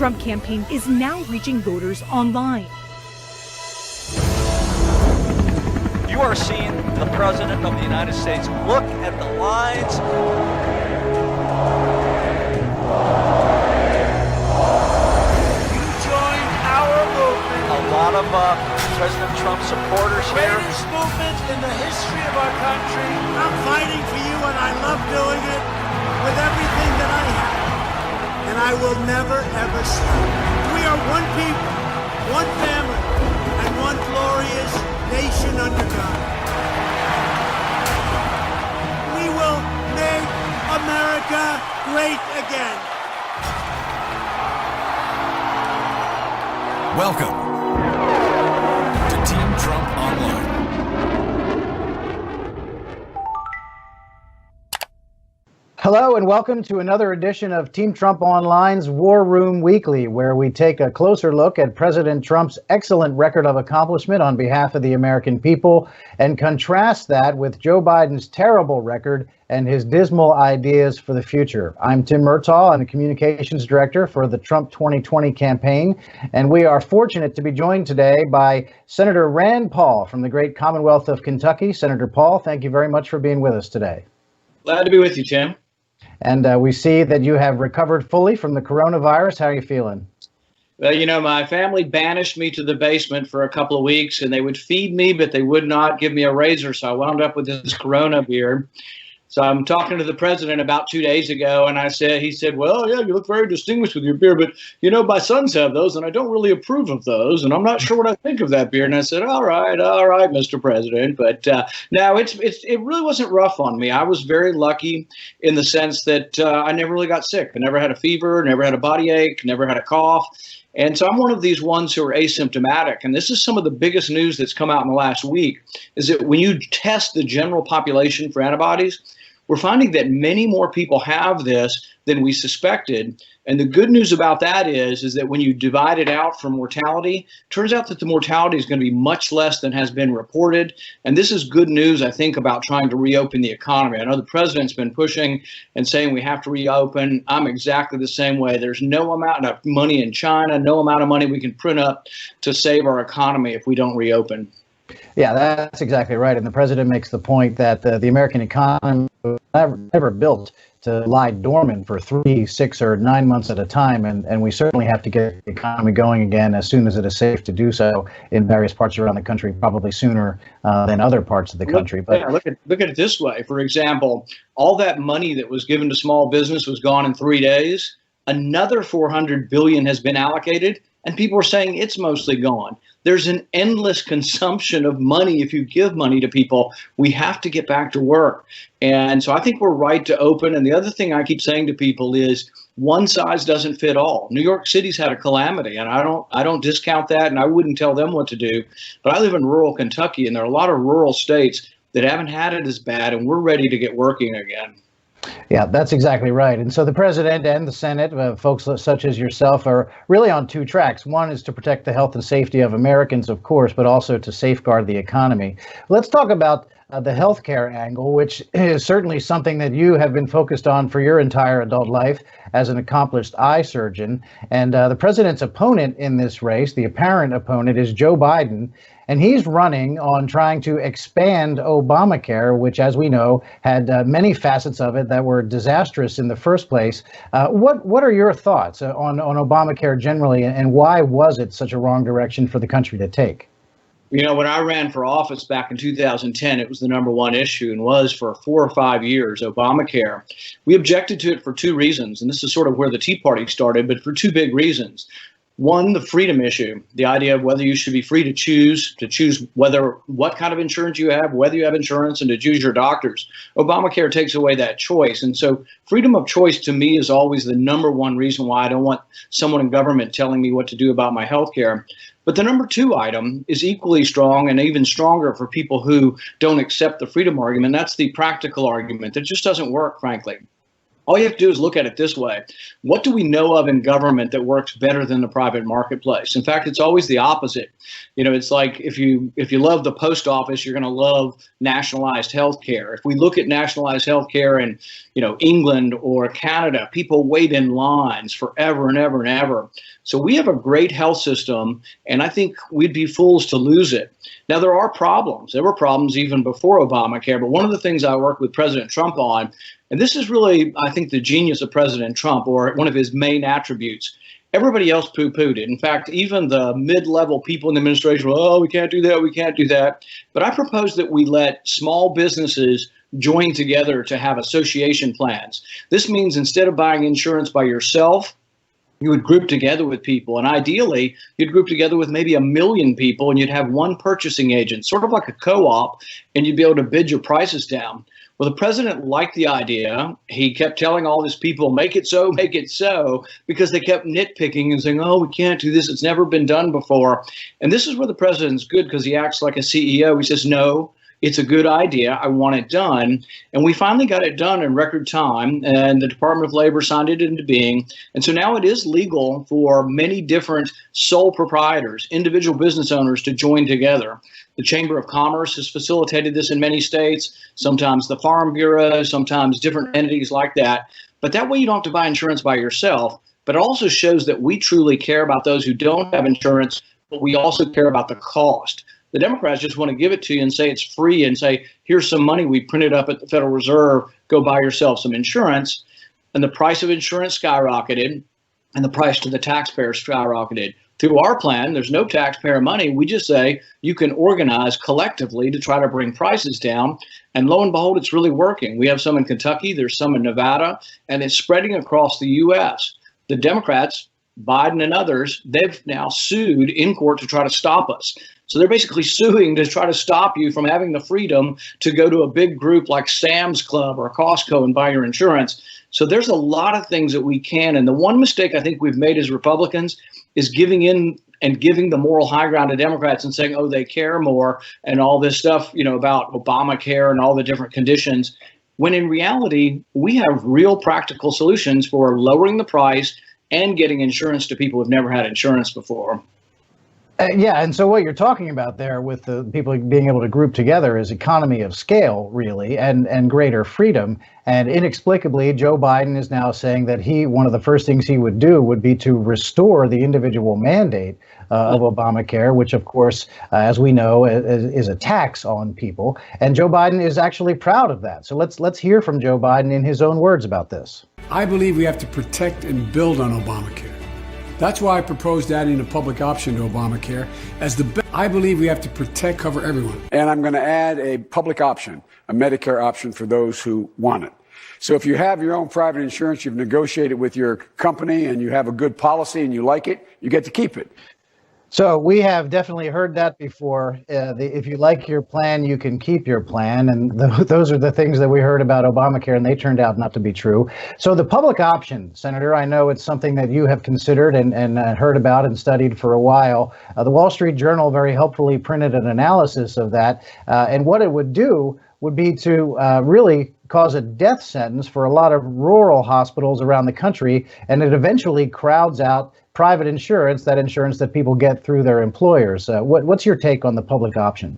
Trump campaign is now reaching voters online. You are seeing the President of the United States. Look at the lines. You joined our movement. A lot of President Trump supporters here. Greatest movement in the history of our country. I'm fighting for you, and I love doing it with everything that I have. And I will never, ever stop. We are one people, one family, and one glorious nation under God. We will make America great again. Welcome to Team Trump Online. Hello and welcome to another edition of Team Trump Online's War Room Weekly, where we take a closer look at President Trump's excellent record of accomplishment on behalf of the American people and contrast that with Joe Biden's terrible record and his dismal ideas for the future. I'm Tim Murtaugh. I'm the communications director for the Trump 2020 campaign, and we are fortunate to be joined today by Senator Rand Paul from the great Commonwealth of Kentucky. Senator Paul, thank you very much for being with us today. Glad to be with you, Tim. And we see that you have recovered fully from the coronavirus. How are you feeling? Well, you know, my family banished me to the basement for a couple of weeks, and they would feed me, but they would not give me a razor. So I wound up with this Corona beard. So I'm talking to the president about 2 days ago, and he said, well, yeah, you look very distinguished with your beard, but, you know, my sons have those, and I don't really approve of those, and I'm not sure what I think of that beard. And I said, all right, Mr. President. But no, it really wasn't rough on me. I was very lucky in the sense that I never really got sick. I never had a fever, never had a body ache, never had a cough. And so I'm one of these ones who are asymptomatic. And this is some of the biggest news that's come out in the last week, is that when you test the general population for antibodies, we're finding that many more people have this than we suspected. And the good news about that is that when you divide it out for mortality, turns out that the mortality is going to be much less than has been reported. And this is good news, I think, about trying to reopen the economy. I know the president's been pushing and saying we have to reopen. I'm exactly the same way. There's no amount of money in China, no amount of money we can print up to save our economy if we don't reopen. Yeah, that's exactly right. And the president makes the point that the American economy was never built to lie dormant for 3, 6, or 9 months at a time. And we certainly have to get the economy going again as soon as it is safe to do so in various parts around the country, probably sooner than other parts of the country. But look at it this way. For example, all that money that was given to small business was gone in 3 days. Another $400 billion has been allocated, and people are saying it's mostly gone. There's an endless consumption of money. If you give money to people, we have to get back to work. And so I think we're right to open. And the other thing I keep saying to people is one size doesn't fit all. New York City's had a calamity, and I don't discount that, and I wouldn't tell them what to do. But I live in rural Kentucky, and there are a lot of rural states that haven't had it as bad, and we're ready to get working again. Yeah, that's exactly right. And so the president and the Senate, folks such as yourself, are really on two tracks. One is to protect the health and safety of Americans, of course, but also to safeguard the economy. Let's talk about the healthcare angle, which is certainly something that you have been focused on for your entire adult life as an accomplished eye surgeon. And the president's opponent in this race, the apparent opponent, is Joe Biden. And he's running on trying to expand Obamacare, which, as we know, had many facets of it that were disastrous in the first place. What are your thoughts on Obamacare generally, and why was it such a wrong direction for the country to take? You know, when I ran for office back in 2010, it was the number one issue and was for 4 or 5 years, Obamacare. We objected to it for two reasons, and this is sort of where the Tea Party started, but for two big reasons. One, the freedom issue, the idea of whether you should be free to choose what kind of insurance you have, whether you have insurance, and to choose your doctors. Obamacare takes away that choice. And so freedom of choice to me is always the number one reason why I don't want someone in government telling me what to do about my health care. But the number two item is equally strong and even stronger for people who don't accept the freedom argument. That's the practical argument that just doesn't work, frankly. All you have to do is look at it this way. What do we know of in government that works better than the private marketplace? In fact, it's always the opposite. It's like if you love the post office, you're going to love nationalized health care. If we look at nationalized health care in, England or Canada, people wait in lines forever and ever and ever. So we have a great health system, and I think we'd be fools to lose it. Now, there are problems. There were problems even before Obamacare, but one of the things I worked with President Trump on, and this is really, I think, the genius of President Trump, or one of his main attributes. Everybody else poo-pooed it. In fact, even the mid-level people in the administration were, oh, we can't do that, we can't do that. But I propose that we let small businesses join together to have association plans. This means instead of buying insurance by yourself, you would group together with people, and ideally, you'd group together with maybe 1 million people, and you'd have one purchasing agent, sort of like a co-op, and you'd be able to bid your prices down. Well, the president liked the idea. He kept telling all his people, make it so, because they kept nitpicking and saying, oh, we can't do this. It's never been done before. And this is where the president's good, because he acts like a CEO. He says, no, it's a good idea. I want it done. And we finally got it done in record time, and the Department of Labor signed it into being. And so now it is legal for many different sole proprietors, individual business owners, to join together. The Chamber of Commerce has facilitated this in many states, sometimes the Farm Bureau, sometimes different entities like that. But that way you don't have to buy insurance by yourself. But it also shows that we truly care about those who don't have insurance, but we also care about the cost. The Democrats just want to give it to you and say it's free and say, here's some money we printed up at the Federal Reserve, go buy yourself some insurance. And the price of insurance skyrocketed, and the price to the taxpayer skyrocketed. Through our plan, there's no taxpayer money. We just say you can organize collectively to try to bring prices down. And lo and behold, it's really working. We have some in Kentucky, there's some in Nevada, and it's spreading across the U.S. The Democrats, Biden and others, they've now sued in court to try to stop us. So they're basically suing to try to stop you from having the freedom to go to a big group like Sam's Club or Costco and buy your insurance. So there's a lot of things that we can. And the one mistake I think we've made as Republicans is giving in and giving the moral high ground to Democrats and saying, oh, they care more and all this stuff, about Obamacare and all the different conditions, when in reality, we have real practical solutions for lowering the price and getting insurance to people who've never had insurance before. Yeah, and so what you're talking about there with the people being able to group together is economy of scale, really, and greater freedom. And inexplicably, Joe Biden is now saying that one of the first things he would do would be to restore the individual mandate of Obamacare, which, of course, as we know, is a tax on people. And Joe Biden is actually proud of that. So let's hear from Joe Biden in his own words about this. I believe we have to protect and build on Obamacare. That's why I proposed adding a public option to Obamacare as I believe we have to protect, cover everyone. And I'm going to add a public option, a Medicare option for those who want it. So if you have your own private insurance, you've negotiated with your company and you have a good policy and you like it, you get to keep it. So we have definitely heard that before. If you like your plan, you can keep your plan. And those are the things that we heard about Obamacare, and they turned out not to be true. So the public option, Senator, I know it's something that you have considered and heard about and studied for a while. The Wall Street Journal very helpfully printed an analysis of that. And what it would do would be to really cause a death sentence for a lot of rural hospitals around the country. And it eventually crowds out private insurance, that insurance that people get through their employers. What's your take on the public option?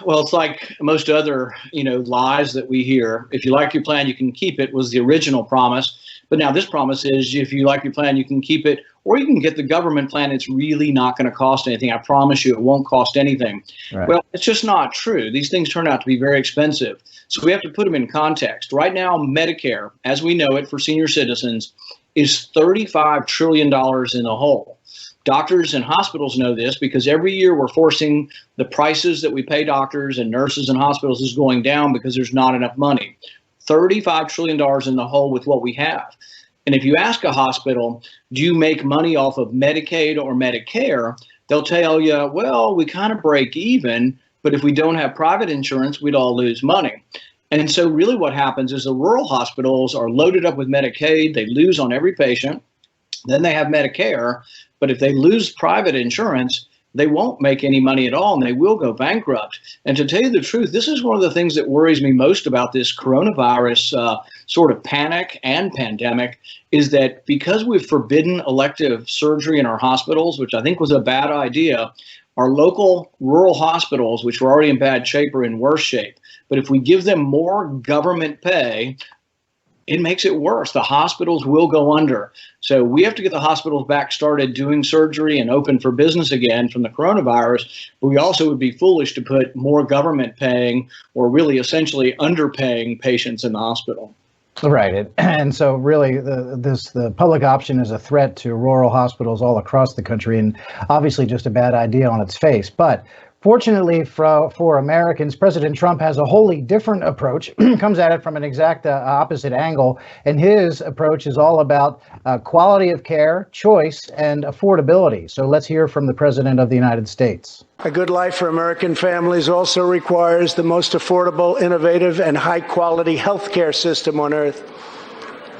Well, it's like most other, lies that we hear. If you like your plan, you can keep it was the original promise. But now this promise is if you like your plan, you can keep it, or you can get the government plan. It's really not going to cost anything. I promise you it won't cost anything. Right. Well, it's just not true. These things turn out to be very expensive. So we have to put them in context. Right now, Medicare, as we know it for senior citizens, is $35 trillion in the hole. Doctors and hospitals know this because every year we're forcing the prices that we pay doctors and nurses and hospitals is going down because there's not enough money. $35 trillion in the hole with what we have. And if you ask a hospital, do you make money off of Medicaid or Medicare? They'll tell you, well, we kind of break even, but if we don't have private insurance, we'd all lose money. And so really what happens is the rural hospitals are loaded up with Medicaid. They lose on every patient. Then they have Medicare. But if they lose private insurance, they won't make any money at all and they will go bankrupt. And to tell you the truth, this is one of the things that worries me most about this coronavirus sort of panic and pandemic, is that because we've forbidden elective surgery in our hospitals, which I think was a bad idea, our local rural hospitals, which were already in bad shape, are in worse shape. But if we give them more government pay, it makes it worse. The hospitals will go under. So we have to get the hospitals back started doing surgery and open for business again from the coronavirus. But we also would be foolish to put more government paying, or really essentially underpaying, patients in the hospital. Right. And so really the public option is a threat to rural hospitals all across the country, and obviously just a bad idea on its face. But fortunately for Americans, President Trump has a wholly different approach, comes at it from an exact opposite angle. And his approach is all about quality of care, choice, and affordability. So let's hear from the President of the United States. A good life for American families also requires the most affordable, innovative, and high-quality health care system on earth.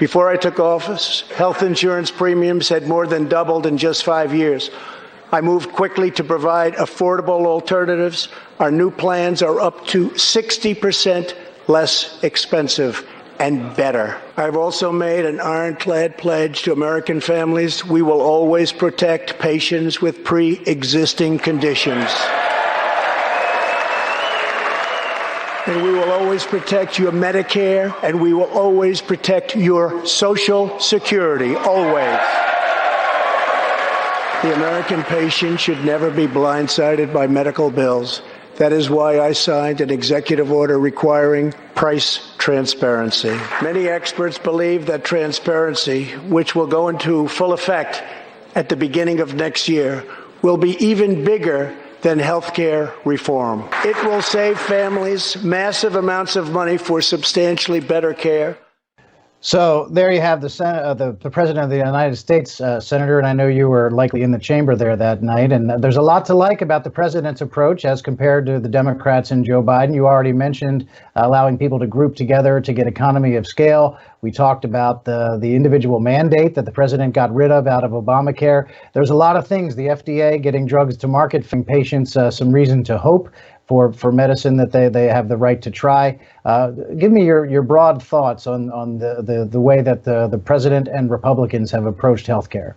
Before I took office, health insurance premiums had more than doubled in just 5 years. I moved quickly to provide affordable alternatives. Our new plans are up to 60% less expensive and better. I've also made an ironclad pledge to American families. We will always protect patients with pre-existing conditions. And we will always protect your Medicare, and we will always protect your Social Security, always. The American patient should never be blindsided by medical bills. That is why I signed an executive order requiring price transparency. Many experts believe that transparency, which will go into full effect at the beginning of next year, will be even bigger than health care reform. It will save families massive amounts of money for substantially better care. So there you have the President of the United States, Senator, and I know you were likely in the chamber there that night. And there's a lot to like about the president's approach as compared to the Democrats and Joe Biden. You already mentioned allowing people to group together to get economy of scale. We talked about the individual mandate that the president got rid of out of Obamacare. There's a lot of things. The FDA getting drugs to market, giving patients some reason to hope for medicine that they have the right to try. Give me your broad thoughts on the way that the president and Republicans have approached healthcare.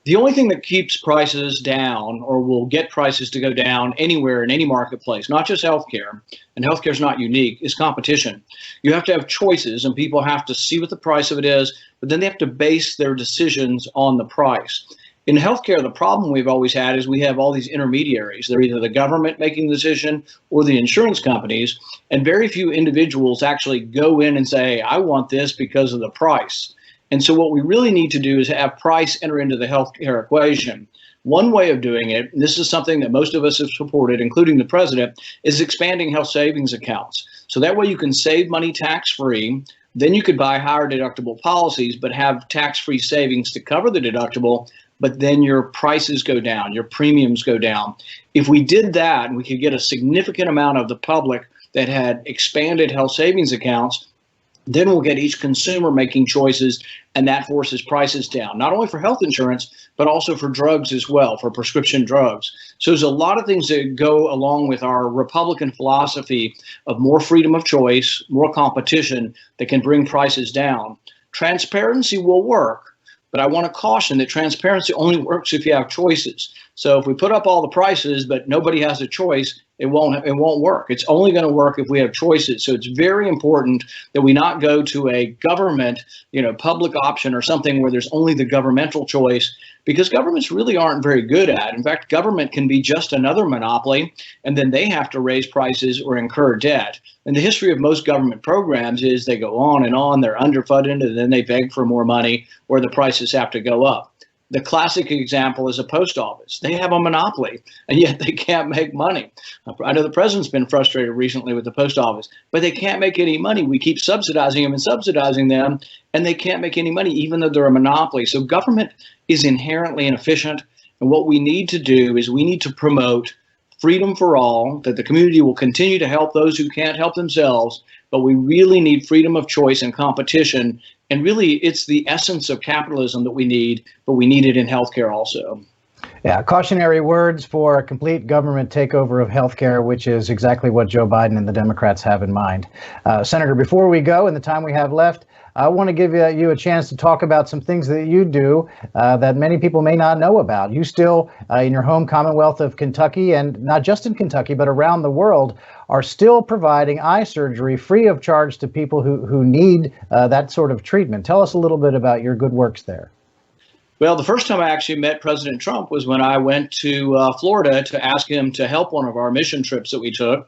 The only thing that keeps prices down, or will get prices to go down anywhere in any marketplace, not just healthcare, and healthcare is not unique, is competition. You have to have choices, and people have to see what the price of it is, but then they have to base their decisions on the price. In healthcare, the problem we've always had is we have all these intermediaries. They're either the government making the decision or the insurance companies, and very few individuals actually go in and say, I want this because of the price. And so what we really need to do is have price enter into the healthcare equation. One way of doing it, and this is something that most of us have supported, including the president, is expanding health savings accounts. So that way you can save money tax-free. Then you could buy higher deductible policies, but have tax-free savings to cover the deductible. But then your prices go down, your premiums go down. If we did that, we could get a significant amount of the public that had expanded health savings accounts, then we'll get each consumer making choices, and that forces prices down, not only for health insurance, but also for drugs as well, for prescription drugs. So there's a lot of things that go along with our Republican philosophy of more freedom of choice, more competition that can bring prices down. Transparency will work. But I want to caution that transparency only works if you have choices. So if we put up all the prices, but nobody has a choice, it won't work. It's only going to work if we have choices. So it's very important that we not go to a government, public option or something where there's only the governmental choice, because governments really aren't very good at. In fact, government can be just another monopoly, and then they have to raise prices or incur debt. And the history of most government programs is they go on, they're underfunded, and then they beg for more money, or the prices have to go up. The classic example is a post office. They have a monopoly, and yet they can't make money. I know the president's been frustrated recently with the post office, but they can't make any money. We keep subsidizing them, and they can't make any money, even though they're a monopoly. So government is inherently inefficient, and what we need to do is we need to promote freedom for all, that the community will continue to help those who can't help themselves, but we really need freedom of choice and competition. And really, it's the essence of capitalism that we need, but we need it in healthcare also. Yeah, cautionary words for a complete government takeover of healthcare, which is exactly what Joe Biden and the Democrats have in mind. Senator, before we go, in the time we have left, I want to give you a chance to talk about some things that you do that many people may not know about. You still, in your home Commonwealth of Kentucky, and not just in Kentucky, but around the world, are still providing eye surgery free of charge to people who need that sort of treatment. Tell us a little bit about your good works there. Well, the first time I actually met President Trump was when I went to Florida to ask him to help one of our mission trips that we took.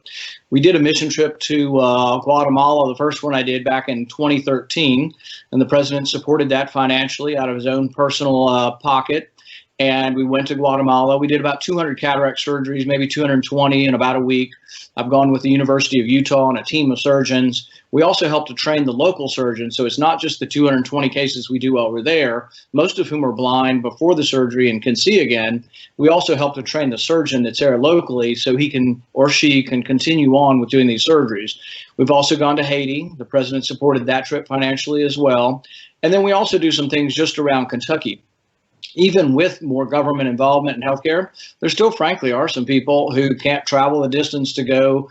We did a mission trip to Guatemala, the first one I did back in 2013, and the president supported that financially out of his own personal pocket. And we went to Guatemala. We did about 200 cataract surgeries, maybe 220 in about a week. I've gone with the University of Utah and a team of surgeons. We also help to train the local surgeons. So it's not just the 220 cases we do over there, most of whom are blind before the surgery and can see again. We also help to train the surgeon that's there locally so he can or she can continue on with doing these surgeries. We've also gone to Haiti. The president supported that trip financially as well. And then we also do some things just around Kentucky. Even with more government involvement in healthcare, there still, frankly, are some people who can't travel the distance to go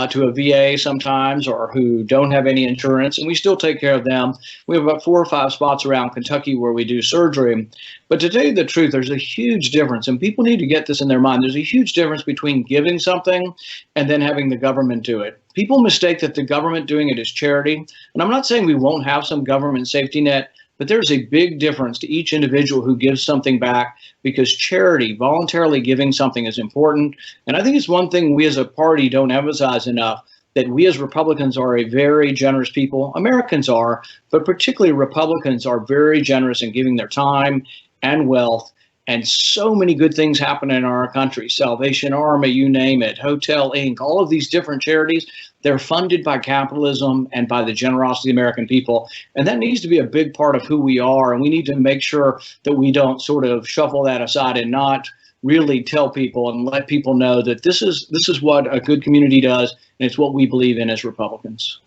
to a VA sometimes, or who don't have any insurance, and we still take care of them. We have about 4 or 5 spots around Kentucky where we do surgery. But to tell you the truth, there's a huge difference, and people need to get this in their mind. There's a huge difference between giving something and then having the government do it. People mistake that the government doing it is charity, and I'm not saying we won't have some government safety net, but there's a big difference to each individual who gives something back, because charity, voluntarily giving something, is important. And I think it's one thing we as a party don't emphasize enough, that we as Republicans are a very generous people. Americans are, but particularly Republicans are very generous in giving their time and wealth. And so many good things happen in our country. Salvation Army, you name it, Hotel Inc., all of these different charities, they're funded by capitalism and by the generosity of the American people. And that needs to be a big part of who we are. And we need to make sure that we don't sort of shuffle that aside and not really tell people and let people know that this is what a good community does, and it's what we believe in as Republicans.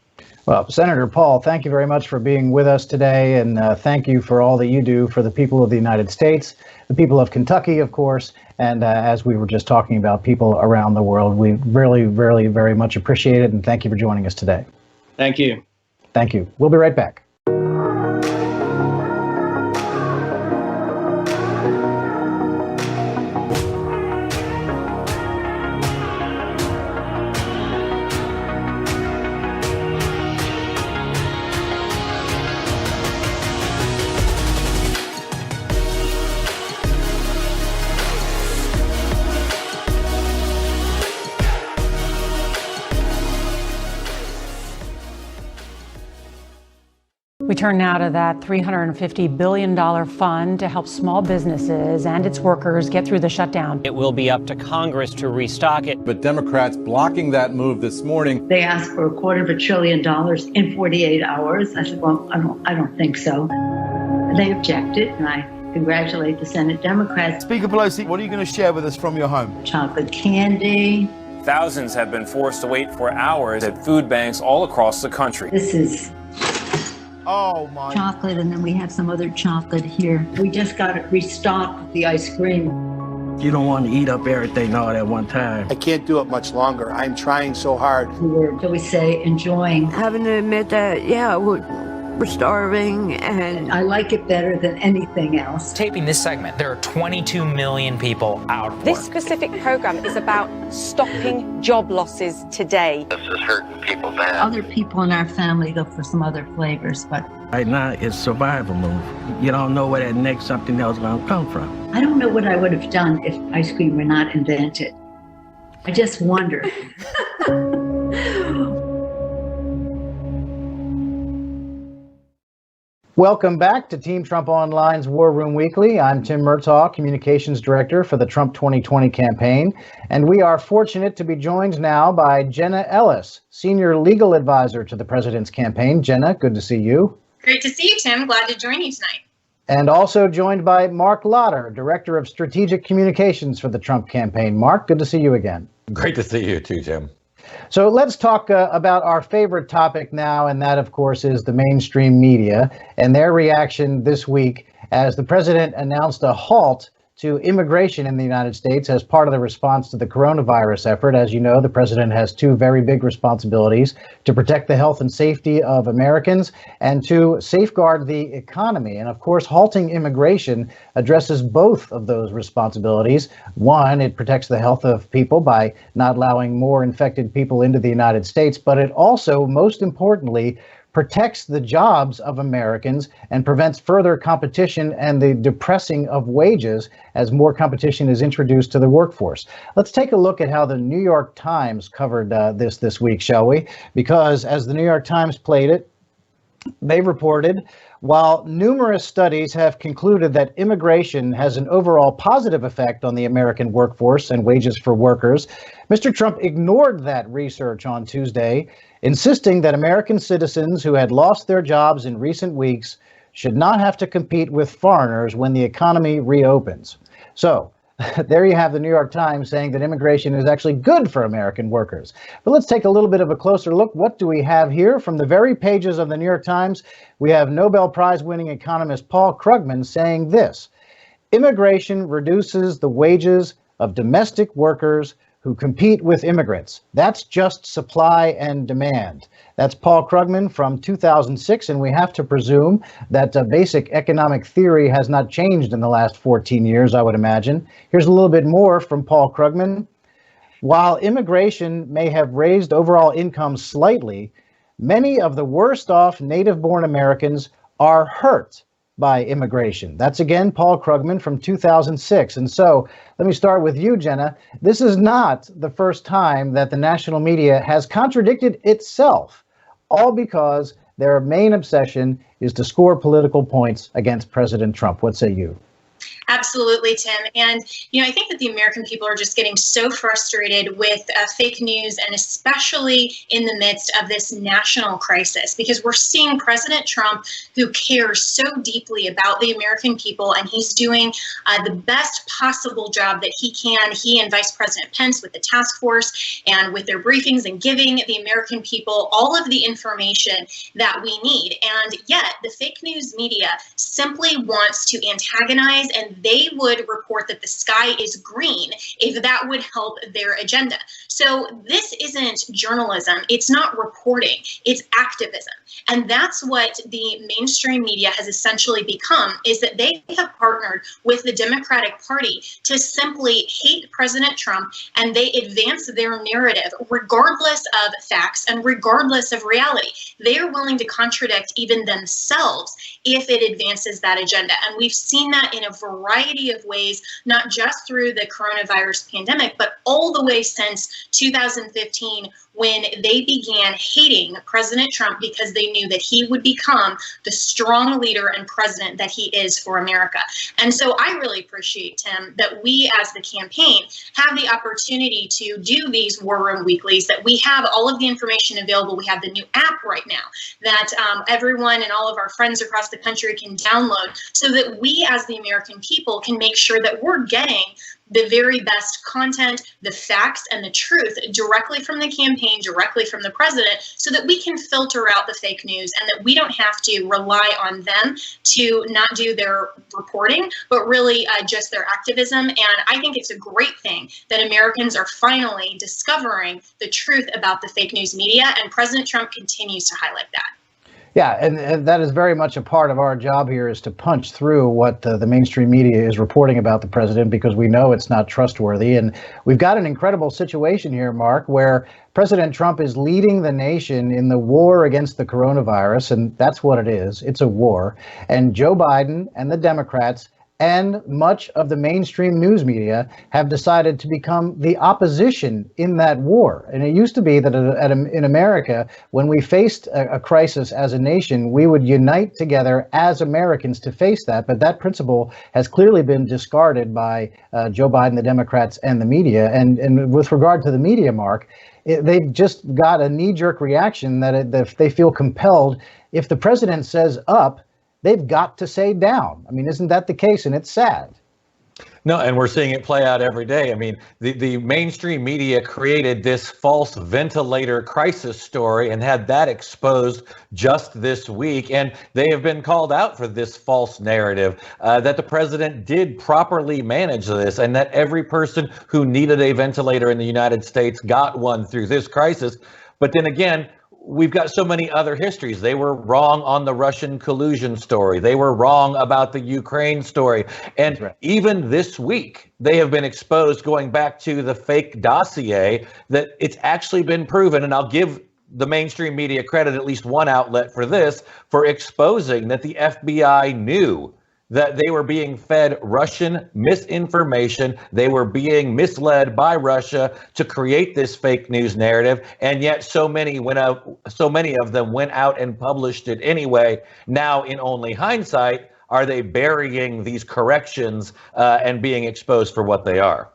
Well, Senator Paul, thank you very much for being with us today, and thank you for all that you do for the people of the United States, the people of Kentucky, of course, and as we were just talking about, people around the world. We really, really very much appreciate it, and thank you for joining us today. Thank you. Thank you. We'll be right back. We turn now to that $350 billion fund to help small businesses and its workers get through the shutdown. It will be up to Congress to restock it. But Democrats blocking that move this morning. They asked for $250 billion in 48 hours. I said, well, I don't think so. They objected, and I congratulate the Senate Democrats. Speaker Pelosi, what are you going to share with us from your home? Chocolate candy. Thousands have been forced to wait for hours at food banks all across the country. This is oh my chocolate, and then we have some other chocolate here. We just got it restocked with the ice cream. You don't want to eat up everything all at one time. I can't do it much longer. I'm trying so hard. We were, shall we say, enjoying. Having to admit that, yeah, we're starving, and I like it better than anything else. Taping this segment, there are 22 million people out of work. This specific program is about stopping job losses today. This is hurting people bad. Other people in our family go for some other flavors, but right now it's survival move. You don't know where that next something else is going to come from. I don't know what I would have done if ice cream were not invented. I just wonder. Welcome back to Team Trump Online's War Room Weekly. I'm Tim Murtaugh, Communications Director for the Trump 2020 campaign, and we are fortunate to be joined now by Jenna Ellis, Senior Legal Advisor to the President's campaign. Jenna, good to see you. Great to see you, Tim. Glad to join you tonight. And also joined by Mark Lotter, Director of Strategic Communications for the Trump campaign. Mark, good to see you again. Great to see you too, Tim. So let's talk about our favorite topic now, and that, of course, is the mainstream media and their reaction this week as the president announced a halt to immigration in the United States as part of the response to the coronavirus effort. As you know, the president has two very big responsibilities: to protect the health and safety of Americans and to safeguard the economy. And of course, halting immigration addresses both of those responsibilities. One, it protects the health of people by not allowing more infected people into the United States, but it also, most importantly, protects the jobs of Americans and prevents further competition and the depressing of wages as more competition is introduced to the workforce. Let's take a look at how the New York Times covered this week, shall we? Because as the New York Times played it, they reported, while numerous studies have concluded that immigration has an overall positive effect on the American workforce and wages for workers, Mr. Trump ignored that research on Tuesday, insisting that American citizens who had lost their jobs in recent weeks should not have to compete with foreigners when the economy reopens. So, there you have the New York Times saying that immigration is actually good for American workers. But let's take a little bit of a closer look. What do we have here? From the very pages of the New York Times, we have Nobel Prize-winning economist Paul Krugman saying this: immigration reduces the wages of domestic workers who compete with immigrants. That's just supply and demand. That's Paul Krugman from 2006, and we have to presume that basic economic theory has not changed in the last 14 years, I would imagine. Here's a little bit more from Paul Krugman. While immigration may have raised overall income slightly, many of the worst off native-born Americans are hurt by immigration. That's again Paul Krugman from 2006. And so let me start with you, Jenna. This is not the first time that the national media has contradicted itself, all because their main obsession is to score political points against President Trump. What say you? Absolutely, Tim. And, I think that the American people are just getting so frustrated with fake news, and especially in the midst of this national crisis, because we're seeing President Trump, who cares so deeply about the American people, and he's doing the best possible job that he can. He and Vice President Pence with the task force and with their briefings and giving the American people all of the information that we need. And yet the fake news media simply wants to antagonize, and they would report that the sky is green if that would help their agenda. So this isn't journalism. It's not reporting. It's activism. And that's what the mainstream media has essentially become, is that they have partnered with the Democratic Party to simply hate President Trump, and they advance their narrative regardless of facts and regardless of reality. They are willing to contradict even themselves if it advances that agenda. And we've seen that in a variety of ways, not just through the coronavirus pandemic, but all the way since 2015, when they began hating President Trump because they knew that he would become the strong leader and president that he is for America. And so I really appreciate, Tim, that we as the campaign have the opportunity to do these War Room Weeklies, that we have all of the information available. We have the new app right now that everyone and all of our friends across the country can download, so that we as the American people can make sure that we're getting the very best content, the facts, and the truth directly from the campaign, directly from the president, so that we can filter out the fake news and that we don't have to rely on them to not do their reporting, but really just their activism. And I think it's a great thing that Americans are finally discovering the truth about the fake news media, and President Trump continues to highlight that. Yeah, and that is very much a part of our job here, is to punch through what the mainstream media is reporting about the president, because we know it's not trustworthy. And we've got an incredible situation here, Mark, where President Trump is leading the nation in the war against the coronavirus, and that's what it is. It's a war. And Joe Biden and the Democrats and much of the mainstream news media have decided to become the opposition in that war. And it used to be that in America, when we faced a crisis as a nation, we would unite together as Americans to face that. But that principle has clearly been discarded by Joe Biden, the Democrats, and the media. And with regard to the media, Mark, they've just got a knee-jerk reaction that they feel compelled. If the president says up, they've got to say down. I mean, isn't that the case? And it's sad. No, and we're seeing it play out every day. I mean, the mainstream media created this false ventilator crisis story and had that exposed just this week. And they have been called out for this false narrative that the president did properly manage this and that every person who needed a ventilator in the United States got one through this crisis. But then again, we've got so many other histories. They were wrong on the Russian collusion story. They were wrong about the Ukraine story. And even this week, they have been exposed, going back to the fake dossier, that it's actually been proven. And I'll give the mainstream media credit, at least one outlet for this, for exposing that the FBI knew that they were being fed Russian misinformation. They were being misled by Russia to create this fake news narrative, and yet so many of them went out and published it anyway. Now, in only hindsight, are they burying these corrections and being exposed for what they are?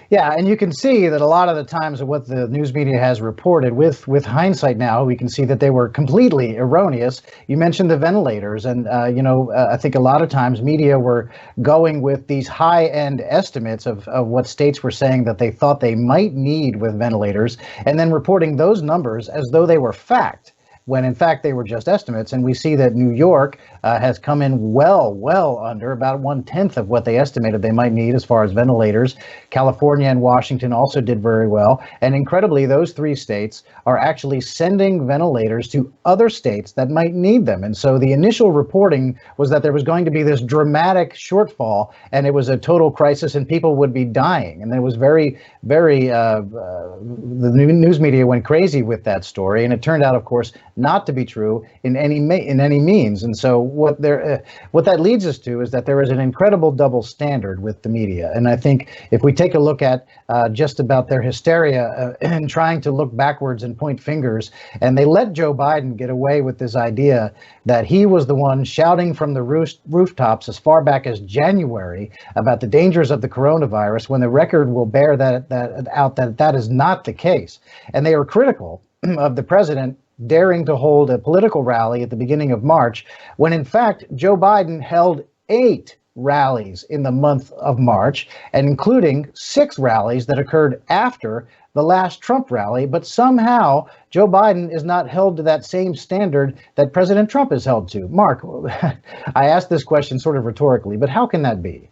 Yeah, and you can see that a lot of the times of what the news media has reported, with hindsight now, we can see that they were completely erroneous. You mentioned the ventilators, and I think a lot of times media were going with these high-end estimates of what states were saying that they thought they might need with ventilators, and then reporting those numbers as though they were fact, when in fact they were just estimates. And we see that New York has come in well under, about 1/10 of what they estimated they might need as far as ventilators. California and Washington also did very well. And incredibly, those three states are actually sending ventilators to other states that might need them. And so the initial reporting was that there was going to be this dramatic shortfall, and it was a total crisis and people would be dying. And it was very, the news media went crazy with that story. And it turned out, of course, not to be true in any means. And so what that leads us to is that there is an incredible double standard with the media. And I think if we take a look at just about their hysteria and trying to look backwards and point fingers, and they let Joe Biden get away with this idea that he was the one shouting from the rooftops as far back as January about the dangers of the coronavirus, when the record will bear that is not the case. And they are critical of the president daring to hold a political rally at the beginning of March, when in fact Joe Biden held 8 rallies in the month of March, and including 6 rallies that occurred after the last Trump rally. But somehow Joe Biden is not held to that same standard that President Trump is held to. Mark, I asked this question sort of rhetorically, but how can that be?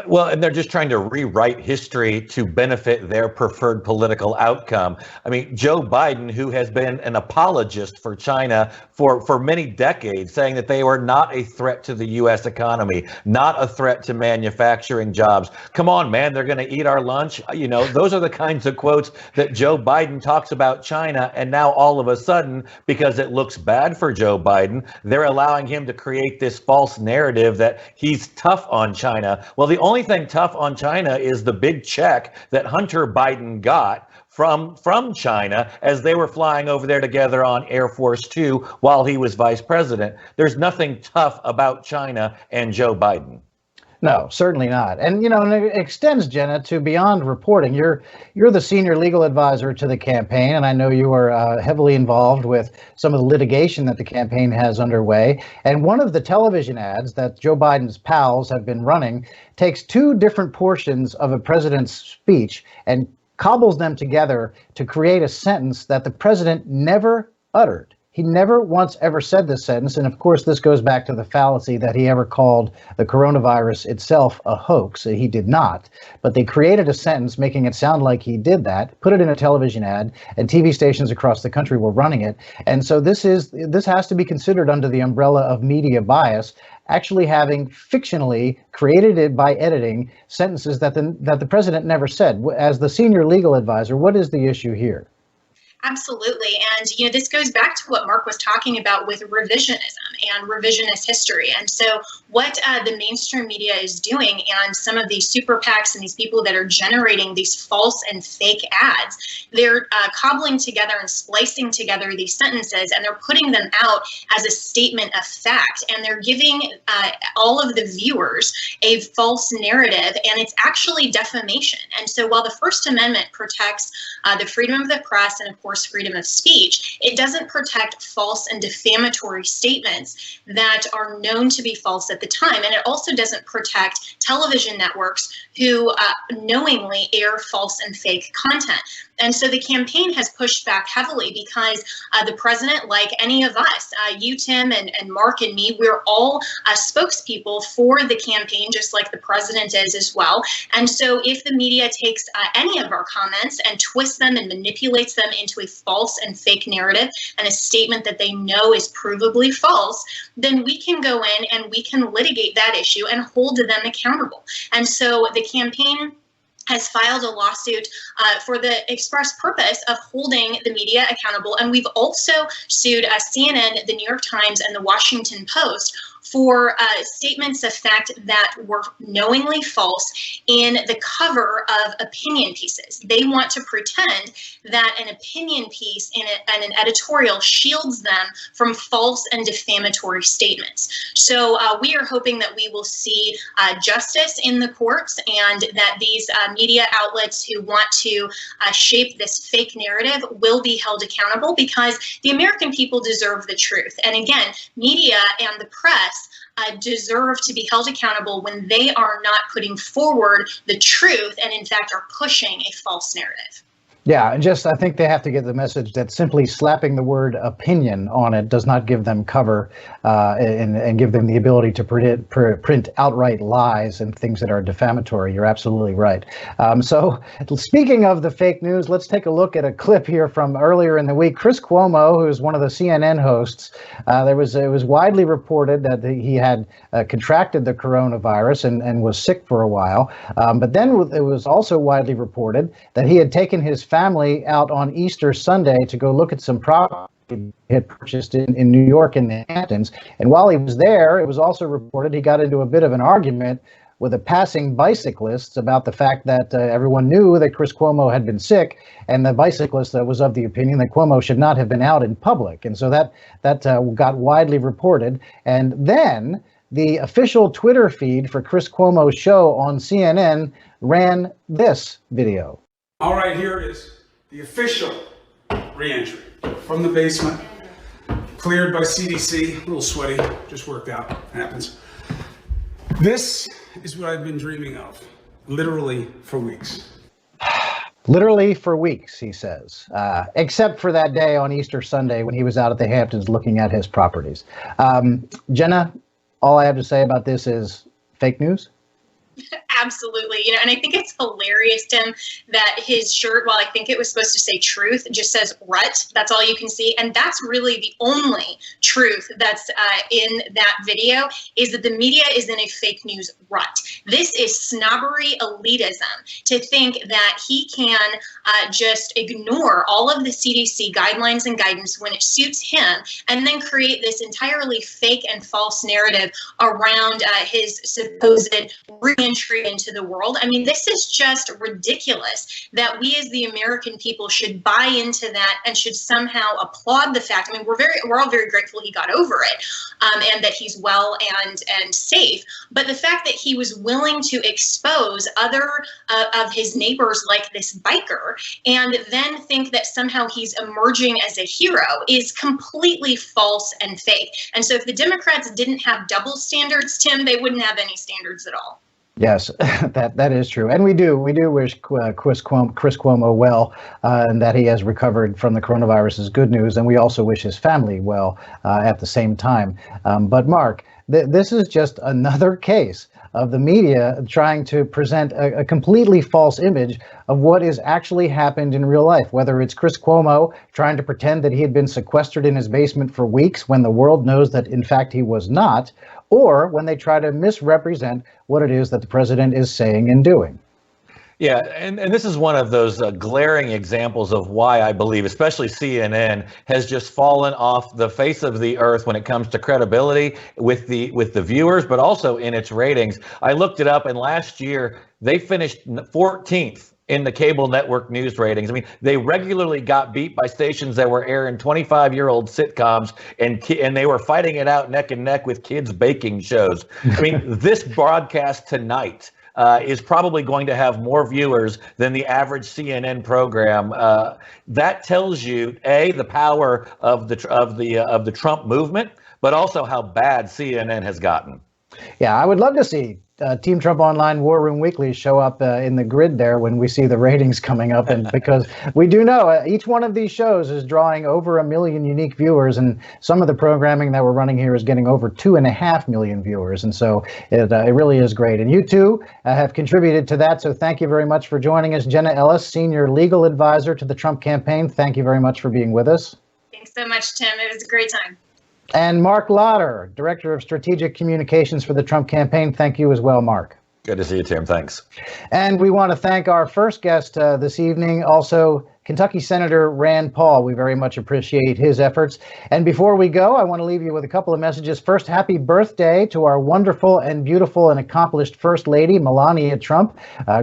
Well, and they're just trying to rewrite history to benefit their preferred political outcome. I mean, Joe Biden, who has been an apologist for China for many decades, saying that they were not a threat to the U.S. economy, not a threat to manufacturing jobs. Come on, man, they're going to eat our lunch. You know, those are the kinds of quotes that Joe Biden talks about China. And now all of a sudden, because it looks bad for Joe Biden, they're allowing him to create this false narrative that he's tough on China. Well, the only thing tough on China is the big check that Hunter Biden got from China as they were flying over there together on Air Force Two while he was vice president. There's nothing tough about China and Joe Biden. No, certainly not. And, and it extends, Jenna, to beyond reporting. You're the senior legal advisor to the campaign, and I know you are heavily involved with some of the litigation that the campaign has underway. And one of the television ads that Joe Biden's pals have been running takes 2 different portions of a president's speech and cobbles them together to create a sentence that the president never uttered. He never once ever said this sentence. And of course, this goes back to the fallacy that he ever called the coronavirus itself a hoax. He did not. But they created a sentence making it sound like he did that, put it in a television ad, and TV stations across the country were running it. And so this has to be considered under the umbrella of media bias, actually having fictionally created it by editing sentences that the president never said. As the senior legal advisor, what is the issue here? Absolutely. And, this goes back to what Mark was talking about with revisionism and revisionist history. And so what the mainstream media is doing, and some of these super PACs and these people that are generating these false and fake ads, they're cobbling together and splicing together these sentences, and they're putting them out as a statement of fact. And they're giving all of the viewers a false narrative, and it's actually defamation. And so while the First Amendment protects the freedom of the press and, of course, freedom of speech. It doesn't protect false and defamatory statements that are known to be false at the time. And it also doesn't protect television networks who knowingly air false and fake content. And so the campaign has pushed back heavily because the president, like any of us, you, Tim, and Mark and me, we're all spokespeople for the campaign, just like the president is as well. And so if the media takes any of our comments and twists them and manipulates them into a false and fake narrative and a statement that they know is provably false, then we can go in and we can litigate that issue and hold them accountable. And so the campaign has filed a lawsuit for the express purpose of holding the media accountable. And we've also sued CNN, the New York Times, and the Washington Post for statements of fact that were knowingly false in the cover of opinion pieces. They want to pretend that an opinion piece and an editorial shields them from false and defamatory statements. So we are hoping that we will see justice in the courts, and that these media outlets who want to shape this fake narrative will be held accountable, because the American people deserve the truth. And again, media and the press deserve to be held accountable when they are not putting forward the truth and in fact are pushing a false narrative. Yeah, and I think they have to get the message that simply slapping the word opinion on it does not give them cover and give them the ability to print outright lies and things that are defamatory. You're absolutely right. So speaking of the fake news, let's take a look at a clip here from earlier in the week. Chris Cuomo, who is one of the CNN hosts, it was widely reported that he had contracted the coronavirus and was sick for a while. But then it was also widely reported that he had taken his family out on Easter Sunday to go look at some property he had purchased in New York in the Hamptons. And while he was there, it was also reported he got into a bit of an argument with a passing bicyclist about the fact that everyone knew that Chris Cuomo had been sick, and the bicyclist was of the opinion that Cuomo should not have been out in public. And so that got widely reported. And then the official Twitter feed for Chris Cuomo's show on CNN ran this video. All right, here it is. The official re-entry from the basement, cleared by CDC, a little sweaty, just worked out, happens. This is what I've been dreaming of, literally for weeks. Literally for weeks, he says, except for that day on Easter Sunday when he was out at the Hamptons looking at his properties. Jenna, all I have to say about this is fake news. Absolutely. And I think it's hilarious, Tim, that his shirt, while I think it was supposed to say truth, just says rut. That's all you can see. And that's really the only truth that's in that video, is that the media is in a fake news rut. This is snobbery elitism, to think that he can just ignore all of the CDC guidelines and guidance when it suits him, and then create this entirely fake and false narrative around his supposed re-entry into the world. I mean, this is just ridiculous that we as the American people should buy into that and should somehow applaud the fact. I mean, we're all very grateful he got over it, and that he's well and safe. But the fact that he was willing to expose other of his neighbors, like this biker, and then think that somehow he's emerging as a hero is completely false and fake. And so if the Democrats didn't have double standards, Tim, they wouldn't have any standards at all. Yes, that is true. And we do wish Chris Cuomo well, and that he has recovered from the coronavirus is good news. And we also wish his family well at the same time. But Mark, this is just another case of the media trying to present a completely false image of what has actually happened in real life, whether it's Chris Cuomo trying to pretend that he had been sequestered in his basement for weeks when the world knows that, in fact, he was not, or when they try to misrepresent what it is that the president is saying and doing. Yeah, and this is one of those glaring examples of why I believe, especially CNN, has just fallen off the face of the earth when it comes to credibility with the viewers, but also in its ratings. I looked it up, and last year they finished 14th in the cable network news ratings. I mean, they regularly got beat by stations that were airing 25-year-old sitcoms, and they were fighting it out neck and neck with kids' baking shows. I mean, this broadcast tonight is probably going to have more viewers than the average CNN program. That tells you, A, the power of the Trump movement, but also how bad CNN has gotten. Yeah, I would love to see Team Trump Online War Room Weekly show up in the grid there when we see the ratings coming up, and because we do know each one of these shows is drawing over 1 million unique viewers, and some of the programming that we're running here is getting over 2.5 million viewers, and so it really is great. And you too have contributed to that, so thank you very much for joining us. Jenna Ellis, Senior Legal Advisor to the Trump campaign, thank you very much for being with us. Thanks so much, Tim. It was a great time. And Mark Lauder, Director of Strategic Communications for the Trump campaign. Thank you as well, Mark. Good to see you, Tim. Thanks. And we want to thank our first guest this evening, also Kentucky Senator Rand Paul. We very much appreciate his efforts. And before we go, I want to leave you with a couple of messages. First, happy birthday to our wonderful and beautiful and accomplished First Lady, Melania Trump.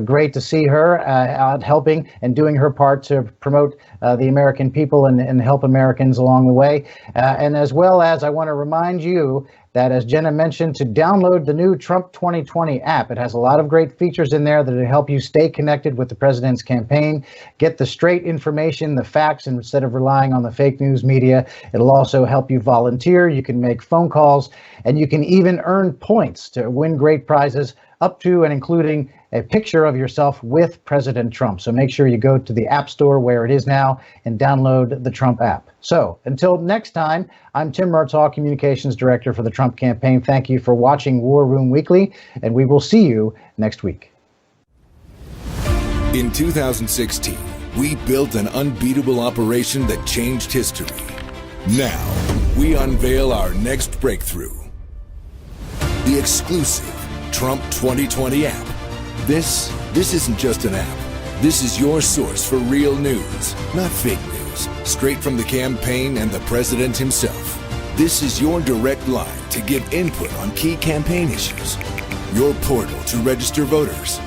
Great to see her out helping and doing her part to promote the American people and help Americans along the way. And as well as I want to remind you that, as Jenna mentioned, to download the new Trump 2020 app. It has a lot of great features in there that will help you stay connected with the president's campaign, get the straight information, the facts, instead of relying on the fake news media. It'll also help you volunteer. You can make phone calls, and you can even earn points to win great prizes, up to and including a picture of yourself with President Trump. So make sure you go to the App Store where it is now and download the Trump app. So until next time, I'm Tim Murtaugh, Communications Director for the Trump campaign. Thank you for watching War Room Weekly, and we will see you next week. In 2016, we built an unbeatable operation that changed history. Now, we unveil our next breakthrough. The exclusive Trump 2020 app. This isn't just an app. This is your source for real news, not fake news. Straight from the campaign and the president himself. This is your direct line to give input on key campaign issues. Your portal to register voters.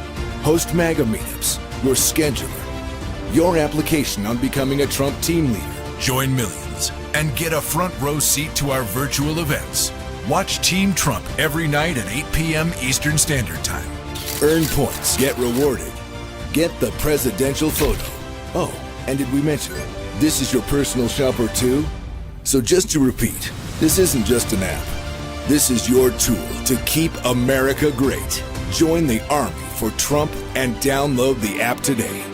Host MAGA meetups. Your scheduler. Your application on becoming a Trump team leader. Join millions and get a front row seat to our virtual events. Watch Team Trump every night at 8 p.m. Eastern Standard Time. Earn points, get rewarded, get the presidential photo. Oh, and did we mention it? This is your personal shopper too? So just to repeat, this isn't just an app. This is your tool to keep America great. Join the army for Trump and download the app today.